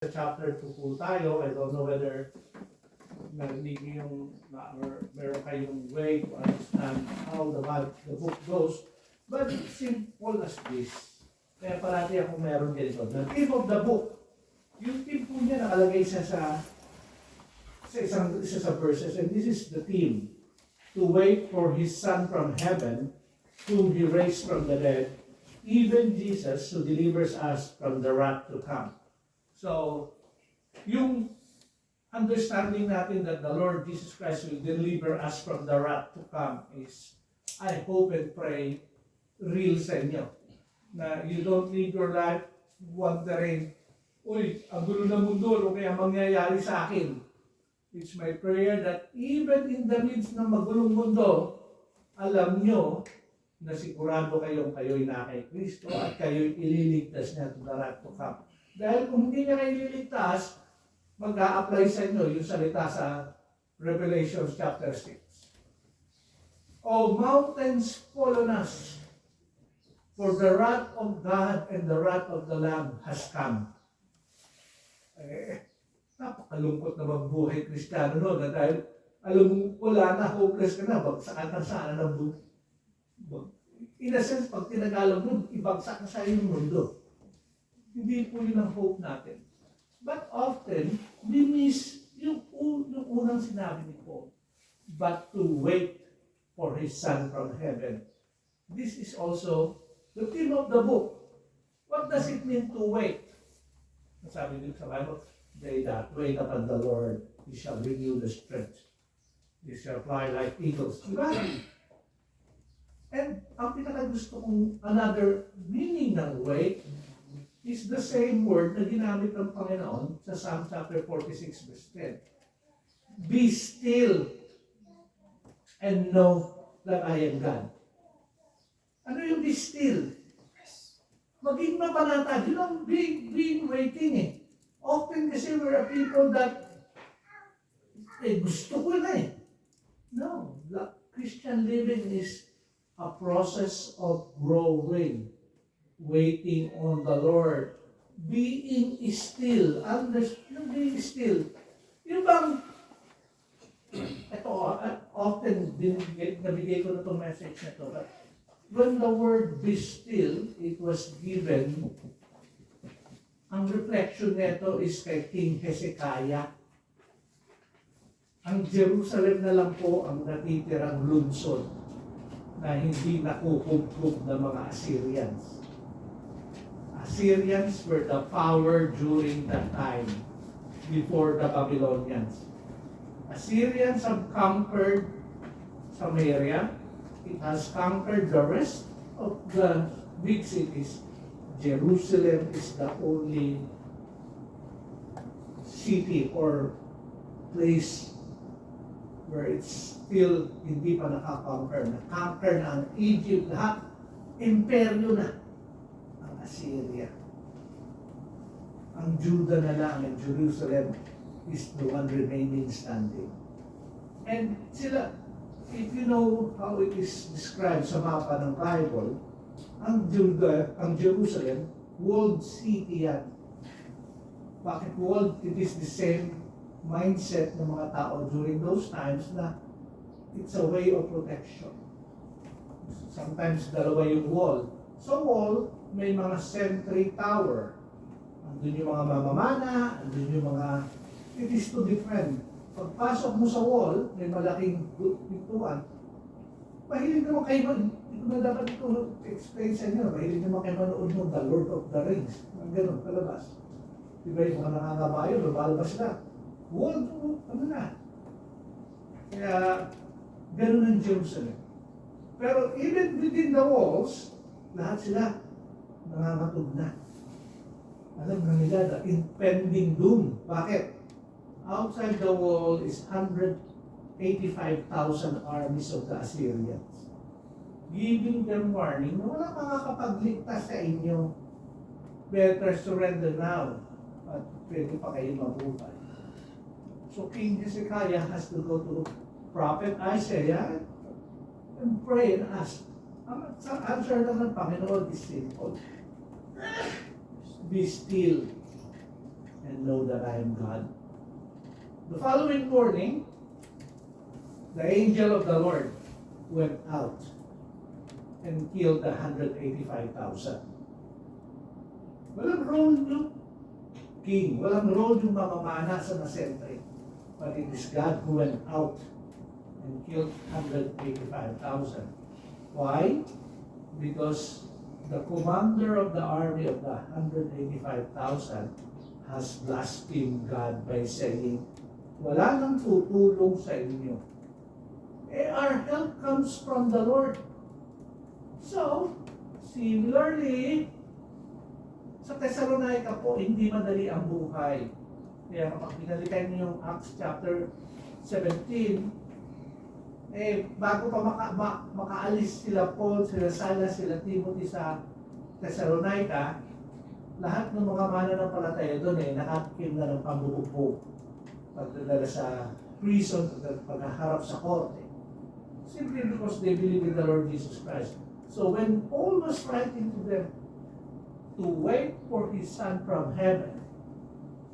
Sa chapter 2 po tayo. I don't know whether narinig niyo yung or meron kayong way to understand how the book goes. But it's simple as this. Kaya parati ako meron ganito. The theme of the book, yung theme po niya nakalagay siya sa isa sa verses, and this is the theme: to wait for His Son from heaven, whom He raised from the dead, even Jesus, who delivers us from the wrath to come. So, yung understanding natin that the Lord Jesus Christ will deliver us from the wrath to come is, I hope and pray, real sa inyo. Na you don't live your life wondering, uy, ang gulo ng mundo, ano kaya mangyayari sa akin? It's my prayer that even in the midst ng magulong mundo, alam nyo na sigurado kayo'y na kay Kristo at kayo'y ililigtas niya to the wrath to come. Dahil kung hindi niya kayo ililigtas, mag-a-apply sa inyo yung salita sa Revelation chapter 6. O mountains, fall on us, for the wrath of God and the wrath of the Lamb has come. Napakalungkot na magbuhay Kristiyano, no? Na dahil, alam mo, wala na, hopeless ka na, bagsakan ka sana ng buhay. In a sense, pag tinagalog nun, ibagsak na sa yung mundo. Hindi po yun ang hope natin. But often, we miss yung unang sinabi ni Paul, but to wait for His Son from heaven. This is also the theme of the book. What does it mean to wait? Sabi dito sa Bible, they that wait upon the Lord, He shall renew the strength. They shall fly like eagles. Diba? And ang pinakagusto kong another meaning ng wait is the same word na ginamit ng Panginoon sa Psalm chapter 46 verse 10. Be still and know that I am God. Ano yung be still? Maging mapanatag. Yun ang being waiting eh. Often kasi we're a people that gusto ko na eh. No. Christian living is a process of growing, waiting on the Lord, being still, being still. Yung bang, ito, often nabigay ko na itong message na ito, but when the word be still, it was given, ang reflection nito is kay King Hezekiah. Ang Jerusalem na lang po ang natitirang lungsod na hindi nakukubkub ng mga Assyrians. Assyrians were the power during that time, before the Babylonians. Assyrians have conquered Samaria. It has conquered the rest of the big cities. Jerusalem is the only city or place where it's still hindi pa nakakonquer. Na-conquer na ang Egypt, lahat. Imperyo na ang Assyria. Ang Judah na lang and Jerusalem is the one remaining standing. And sila, if you know how it is described sa mapa ng Bible, ang Judah, ang Jerusalem, walled city yan. Bakit walled? It is the same mindset ng mga tao during those times na it's a way of protection. Sometimes dalawa yung wall. So wall, may mga sentry tower. Andun yung mga mamamana, andun yung mga, it is to defend. Pagpasok mo sa wall, may malaking pintuan. Mahilig naman kayo, hindi ko na dapat ito explain sa inyo, mahilig naman kayo manood mo The Lord of the Rings. Ang ganun, palabas. Diba yung mga nangangabayo, lumalabas na. Wall, ano na. Kaya, ganun ang Jerusalem. Pero even within the walls, lahat sila nangangatog na. Alam na nila the impending doom. Bakit? Outside the wall is 185,000 armies of the Assyrians. Giving them warning na wala makakapagligtas sa inyo. Better surrender now. At pwede pa kayo mabuhay. So King Hezekiah has to go to Prophet Isaiah and pray and ask. Ang answer lang ng Panginoon is simple. Be still and know that I am God. The following morning, the angel of the Lord went out and killed 185,000. Walang role yung king, walang role yung mamamana sa nasentry. But it is God who went out and killed 185,000. Why? Because the commander of the army of the 185,000 has blasphemed God by saying, wala nang tutulong sa inyo. Our help comes from the Lord. So, similarly, sa Thessalonica po, hindi madali ang buhay. Kaya kapag binalikan niyo yung Acts chapter 17, bago pa makaalis sila Paul, sila Silas, sila Timothy sa Thessalonica, lahat ng mga mananampalataya doon nakatikim na ng pambubugbog. Pagdadala sa prison, paghaharap sa korte. Simply because they believe in the Lord Jesus Christ. So when Paul was writing to them to wait for his Son from heaven,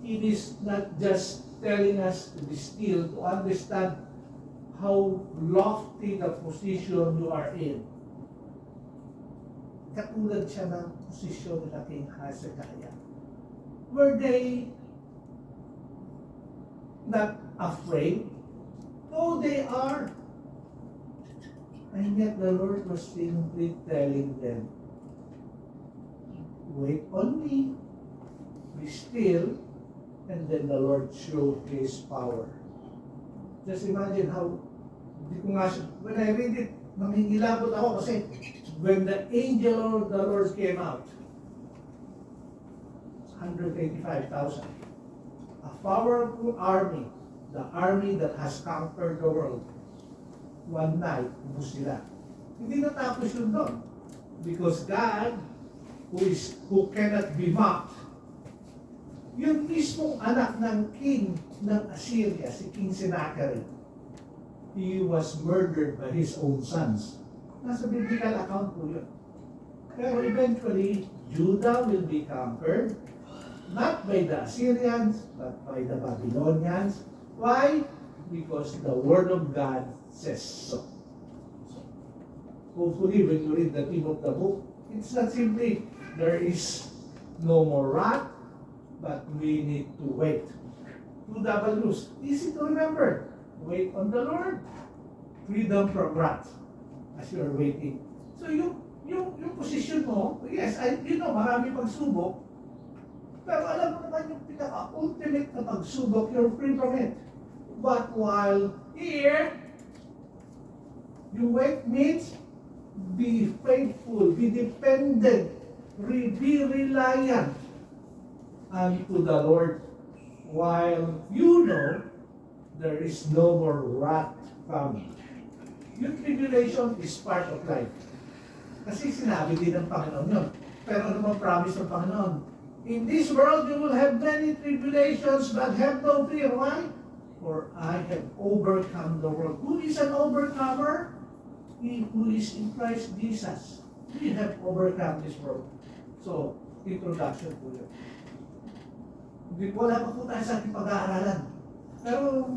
it is not just telling us to be still, to understand how lofty the position you are in. Katulad siya ng posisyon ng King Hezekiah. Were they not afraid? No, they are. And yet the Lord was simply telling them, wait on me, be still, and then the Lord showed His power. Just imagine how, when I read it, nangingilabot ako kasi when the angel of the Lord came out, 185,000, a powerful army, the army that has conquered the world, one night, ubus sila. Hindi natapos yun doon. Because God, who cannot be mocked, yung mismong anak ng king ng Assyria, si King Sennacherib, he was murdered by his own sons. Nasa biblical account po yun. Pero eventually, Judah will be conquered, not by the Assyrians, but by the Babylonians. Why? Because the Word of God says so. Hopefully, when you read the theme of the book, it's not simply, there is no more wrath, but we need to wait. 2 W's, easy to remember. Wait on the Lord. Freedom from wrath as you are waiting. So yung position mo, yes, marami pagsubok, pero alam mo naman yung pinaka-ultimate na pagsubok, you're free from it. But while here, you wait means be faithful, be dependent, be reliant unto the Lord, while you know there is no more wrath coming. Yung tribulation is part of life. Kasi sinabi din ng Panginoon yun. Pero ano bang promise ng Panginoon? In this world you will have many tribulations, but have no fear. Why? For I have overcome the world. Who is an overcomer? He who is in Christ Jesus. We have overcome this world. So, introduction po yun. Wala pa po tayo sa ating pag-aaralan. Pero,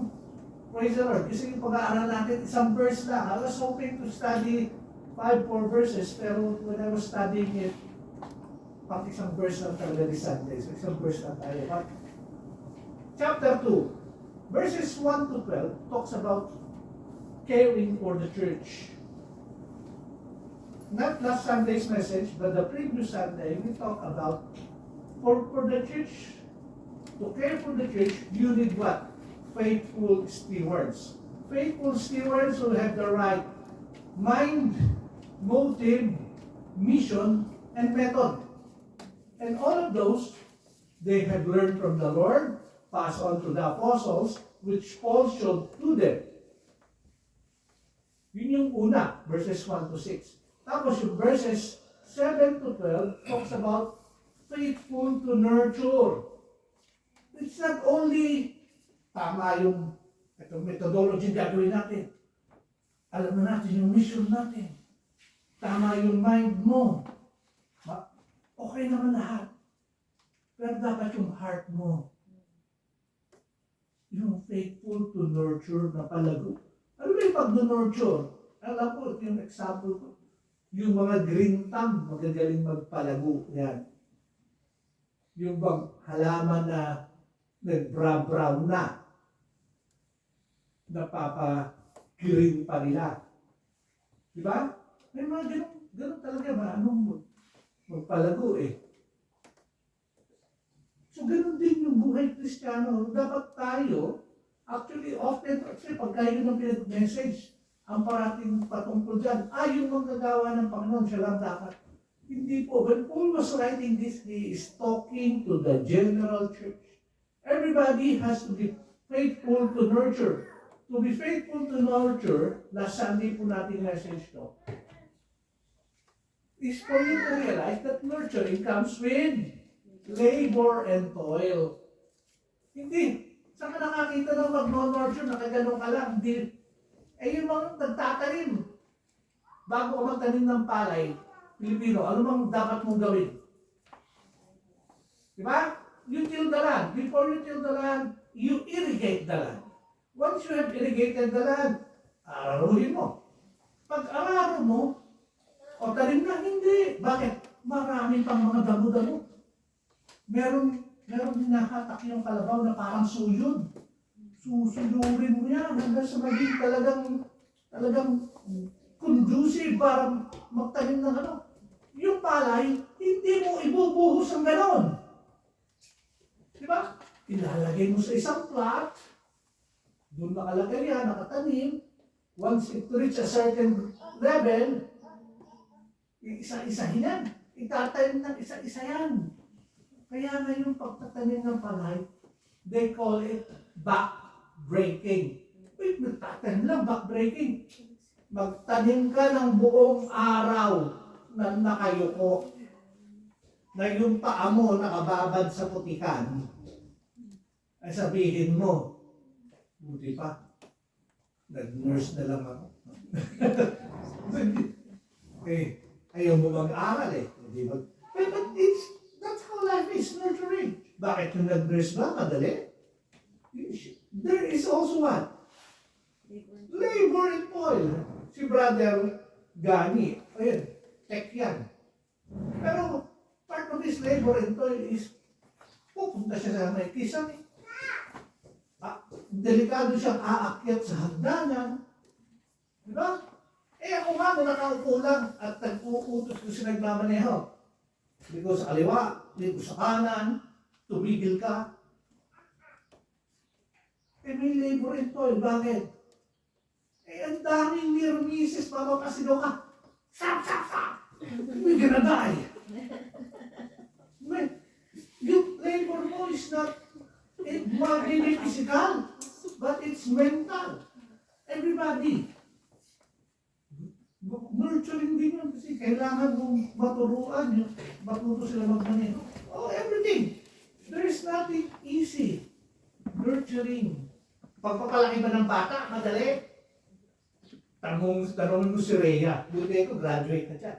praise the Lord, kasi yung pag-aaral natin, isang verse lang. I was hoping to study 4 verses, pero when I was studying it, pag isang verse lang talaga this Sunday. So, isang verse lang tayo. But, chapter 2, verses 1 to 12, talks about caring for the church. Not last Sunday's message, but the previous Sunday, we talk about for the church. To care for the church, you need what? Faithful stewards. Faithful stewards who have the right mind, motive, mission, and method. And all of those, they have learned from the Lord, passed on to the apostles, which Paul showed to them. Yun yung una, verses 1 to 6. Tapos yung verses 7 to 12 talks about faithful to nurture. It's not only tama yung methodology gagawin natin. Alam na natin yung mission natin. Tama yung mind mo. Okay naman lahat. Pero dapat yung heart mo yung faithful to nurture na palago. Ano ba yung pag-nurture? Alam ko, ito yung example ko. Yung mga green thumb, magagaling magpalago. Yan. Yung bang halaman na nag-brown na, napapa-green pa nila. Diba? May mga ganun talaga ba? Anong magpalago eh. So, ganun din yung buhay Kristiyano. Dapat tayo, actually, pagka yun ang pinag-message, ang parating patungkol dyan, yung manggagawa ng Panginoon, siya lang dapat. Hindi po. When Paul was writing this, he is talking to the general church. Everybody has to be faithful to nurture. To be faithful to nurture, last Sunday po natin message to, is for you to realize that nurturing comes with labor and toil. Hindi. Saan ka nakakita ng mag-nurture, nakaganon ka lang? Hindi. Yung mga nagtatanim. Bago ka magtanim ng palay, Pilipino, ano bang dapat mong gawin? Diba? You till the land. Before you till the land, you irrigate the land. Once you have irrigated the land, araruhin mo. Pag araro mo, o tanim na, hindi. Bakit? Maraming pang mga damo-damo. Meron hinahatak yung kalabaw na parang suyod. Susuyurin mo yan hanggang sa maging talagang conducive para magtanim ng ano. Yung palay, hindi mo ibubuhos ang ganon. Diba? Ilalagay mo sa isang plot, doon nakalagay yan, nakatanim. Once it reach a certain level, isa-isahin yan. Itatanim ng isa-isa yan. Kaya na yung pagtatanim ng palay, they call it back-breaking. Wait, nagtatanim lang, back-breaking. Magtanim ka ng buong araw na nakayuko, na yung paa mo nakababad sa putikan, ay sabihin mo, buti pa, nag-nurse na lang ako. Okay, ayaw mo mag-aral eh. But that's how life is, nurturing. Bakit yung nag-nurse ba? Madali? There is also what? Labor and toil. Si Brother Gani, ayun, tech yan. Pero part of his labor and toil is pupunta siya sa may kisang eh. Delikado siyang aakyat sa hagdanan. Diba? Ako nga mo nakaupo lang at nag-uutos ko siya nagmamaneho. Dito sa kaliwa, dito sa kanan, tumigil ka. May labor and toil. Bakit? Ang daming near misses, mapapasino ka. Stop! We're gonna die. Yung labor mo is not merely physical, but it's mental. Everybody. Nurturing din yun kasi kailangan mong maturuan yun. Matuto sila magmaneho. Everything. There is nothing easy. Nurturing. Pagpapalaki ba ng bata, madali? Tanongin mo si Rhea. Buti ko, graduate na siya.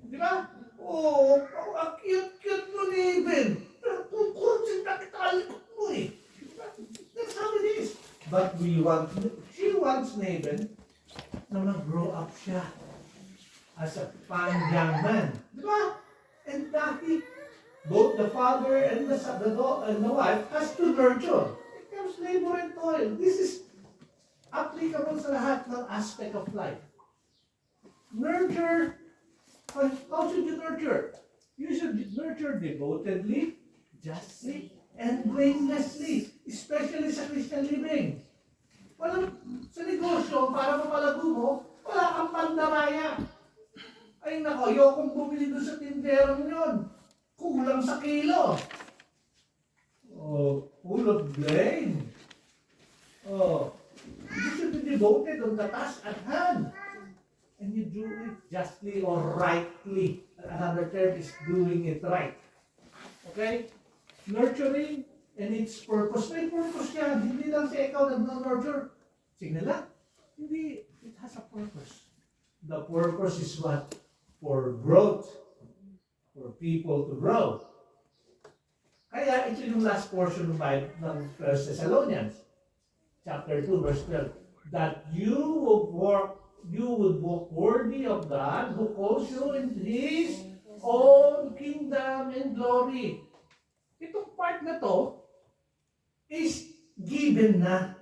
Di ba? Ang cute mo ni Ben. Kukunsin na kita alikot mo eh. That's how it is. But she wants Nathan na mag-grow up siya as a fine young man. Di ba? And dati, both the father and the wife has to nurture. It comes labor and toil. This is applicable sa lahat ng aspect of life. Nurture. How should you nurture? You should nurture devotedly, justly, and blamelessly, especially sa Christian living. Sa negosyo, para mapalago mo, wala kang pandaraya. Ay nako, ayokong bumili doon sa tinderong yun. Kulang sa kilo. Full of blame. You should be devoted on the task at hand. And you do it justly or rightly. Another term is doing it right. Okay? Nurturing and its purpose. May purpose yan. Hindi lang siya ikaw nag-nurture. Sige lang. Hindi. It has a purpose. The purpose is what? For growth. For people to grow. Kaya ito yung last portion ng 1 Thessalonians. chapter 2, verse 12, that you would walk worthy of God who calls you into His own kingdom and glory. Itong part na to is given na.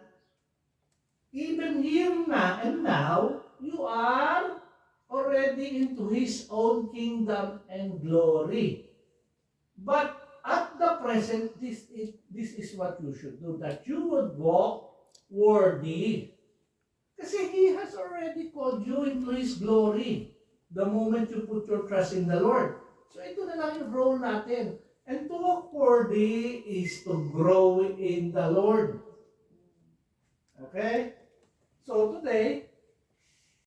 Even here na and now, you are already into His own kingdom and glory. But at the present, this is what you should do, that you would walk worthy. Kasi He has already called you into His glory the moment you put your trust in the Lord. So ito na lang yung role natin. And to walk worthy is to grow in the Lord. Okay? So today,